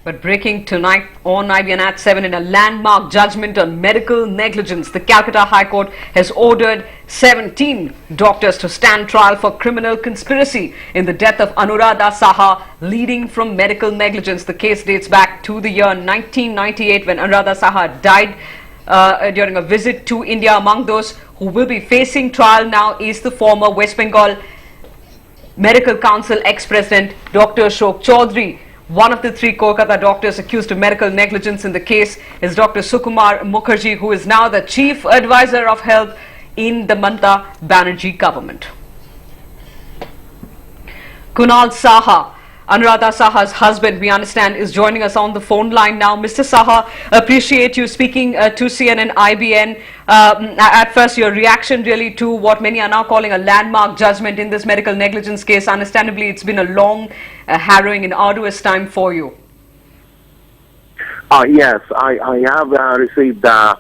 But breaking tonight on IBN at 7 in a landmark judgment on medical negligence, the Calcutta High Court has ordered 17 doctors to stand trial for criminal conspiracy in the death of Anuradha Saha, leading from medical negligence. The case dates back to the year 1998 when Anuradha Saha died during a visit to India. Among those who will be facing trial now is the former West Bengal Medical Council ex-president Dr. Ashok Chaudhary. One of the three Kolkata doctors accused of medical negligence in the case is Dr. Sukumar Mukherjee, who is now the chief advisor of health in the Mamata Banerjee government. Kunal Saha, Anuradha Saha's husband, we understand, is joining us on the phone line now. Mr. Saha, appreciate you speaking to CNN IBN. At first, your reaction really to what many are now calling a landmark judgment in this medical negligence case. Understandably, it's been a long, harrowing and arduous time for you. Yes, I have received the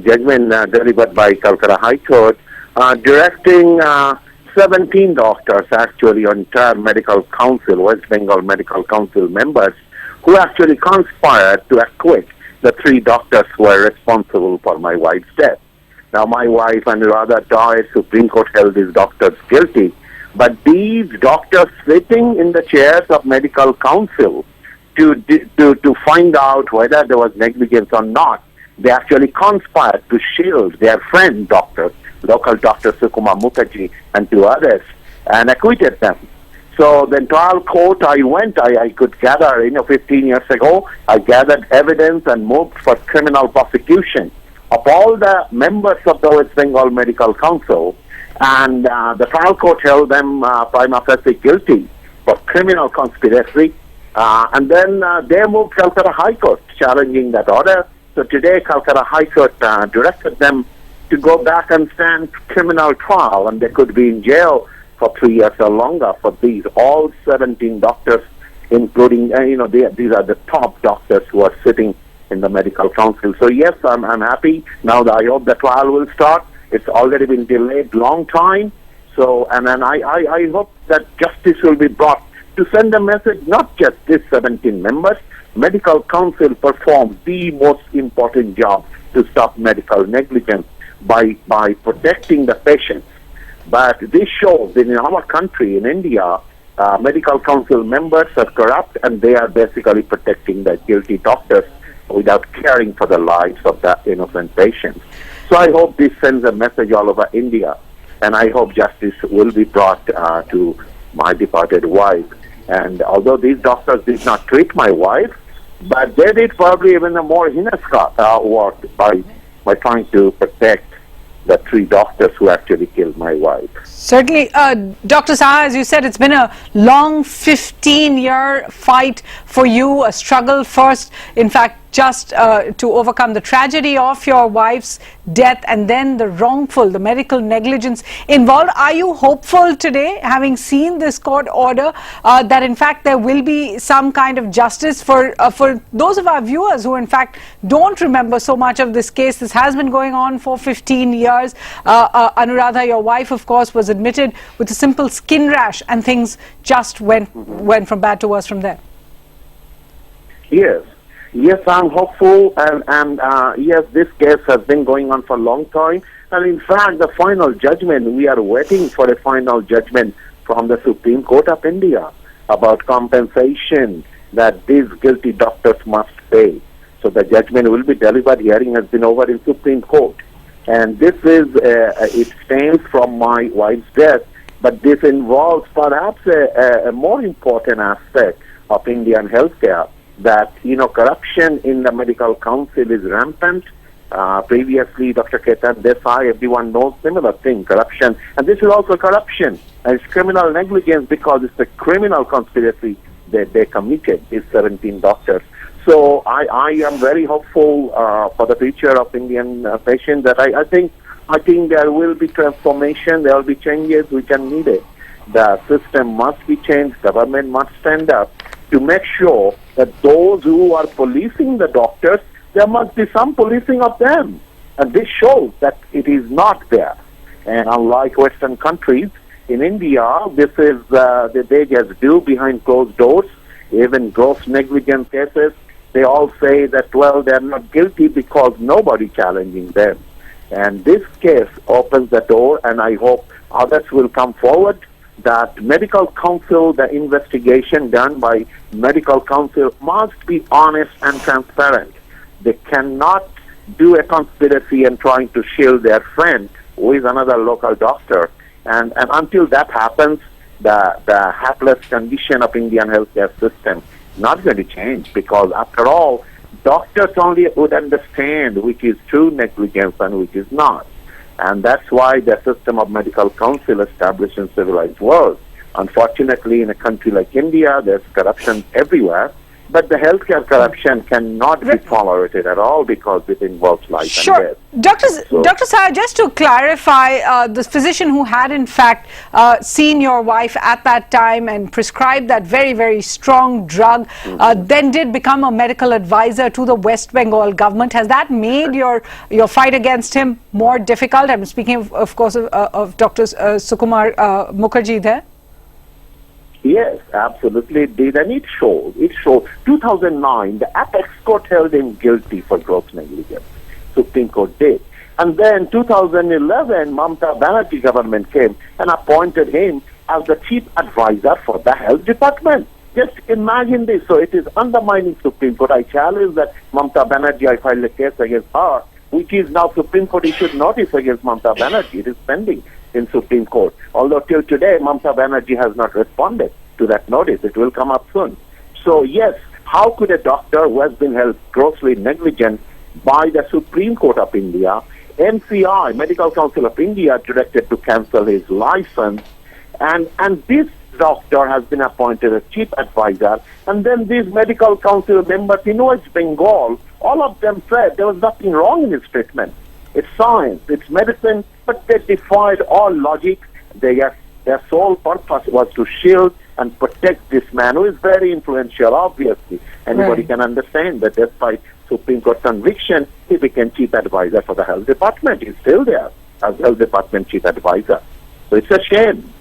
judgment delivered by Calcutta High Court directing 17 doctors, actually, on entire medical council, West Bengal Medical Council members, who actually conspired to acquit the three doctors who were responsible for my wife's death. Now, my wife Anuradha died, Supreme Court held these doctors guilty, but these doctors sitting in the chairs of medical council to find out whether there was negligence or not, they actually conspired to shield their friend doctors, local Dr. Sukumar Mukherjee and two others, and acquitted them. So the trial court I could gather, 15 years ago, I gathered evidence and moved for criminal prosecution of all the members of the West Bengal Medical Council, and the trial court held them prima facie guilty for criminal conspiracy, and then they moved Calcutta High Court challenging that order. So today Calcutta High Court directed them to go back and stand criminal trial, and they could be in jail for 3 years or longer for these all 17 doctors, including these are the top doctors who are sitting in the medical council. So yes, I'm happy now. I hope the trial will start. It's already been delayed long time. So and then I hope that justice will be brought to send a message, not just these 17 members. Medical council performs the most important job to stop medical negligence by protecting the patients. But this shows that in our country, in India, medical council members are corrupt, and they are basically protecting the guilty doctors without caring for the lives of the innocent patients. So I hope this sends a message all over India, and I hope justice will be brought to my departed wife. And although these doctors did not treat my wife, but they did probably even a more heinous work by trying to protect the three doctors who actually killed my wife. Certainly, Dr. Saha, as you said, it's been a long 15-year fight for you, a struggle first, in fact, just to overcome the tragedy of your wife's death and then the medical negligence involved. Are you hopeful today, having seen this court order, that in fact there will be some kind of justice for those of our viewers who in fact don't remember so much of this case? This has been going on for 15 years. Anuradha, your wife, of course, was admitted with a simple skin rash, and things just went from bad to worse from there. Yes, I'm hopeful, and yes, this case has been going on for a long time. And in fact, the final judgment, we are waiting for a final judgment from the Supreme Court of India about compensation that these guilty doctors must pay. So the judgment will be delivered. Hearing has been over in Supreme Court. And this is, it stems from my wife's death, but this involves perhaps a more important aspect of Indian healthcare, that corruption in the medical council is rampant. Previously, Dr. Ketan Desai, everyone knows similar thing, corruption, and this is also corruption, and it's criminal negligence because it's a criminal conspiracy that they committed, these 17 doctors. So I am very hopeful for the future of Indian patients. That I think there will be transformation, there will be changes which are needed. The system must be changed. Government must stand up to make sure that those who are policing the doctors, there must be some policing of them. And this shows that it is not there. And unlike Western countries, in India, this is they just do behind closed doors. even gross negligence cases, they all say that, well, they're not guilty because nobody challenging them. And this case opens the door, and I hope others will come forward, that medical council, the investigation done by medical council must be honest and transparent. They cannot do a conspiracy and trying to shield their friend who is another local doctor. And until that happens, the hapless condition of Indian healthcare system not going to change, because after all, doctors only would understand which is true negligence and which is not. And that's why the system of medical council established in civilized world. Unfortunately, in a country like India, there's corruption everywhere, but the healthcare corruption cannot be tolerated at all because it involves life and death. Dr. Saha, just to clarify, the physician who had in fact seen your wife at that time and prescribed that very, very strong drug, then did become a medical advisor to the West Bengal government. Has that made your fight against him more difficult? I'm speaking, of course, of Dr. Sukumar Mukherjee there. Yes, absolutely it did, and it showed. 2009, the apex court held him guilty for gross negligence. Supreme Court did. And then 2011, Mamata Banerjee government came and appointed him as the chief advisor for the health department. Just imagine this. So it is undermining Supreme Court. I challenge that Mamata Banerjee, I filed a case against her, which is now Supreme Court issued notice against Mamata Banerjee. It is pending in Supreme Court. Although till today, Mamata Banerjee has not responded to that notice. It will come up soon. So yes, how could a doctor who has been held grossly negligent by the Supreme Court of India, MCI, Medical Council of India, directed to cancel his license, and this doctor has been appointed as chief advisor, and then these medical council members in West Bengal, all of them said there was nothing wrong in his treatment. It's science, it's medicine, but they defied all logic. Their sole purpose was to shield and protect this man who is very influential, obviously. Anybody can understand that despite Supreme Court conviction, he became chief advisor for the health department. He's still there as health department chief advisor. So it's a shame.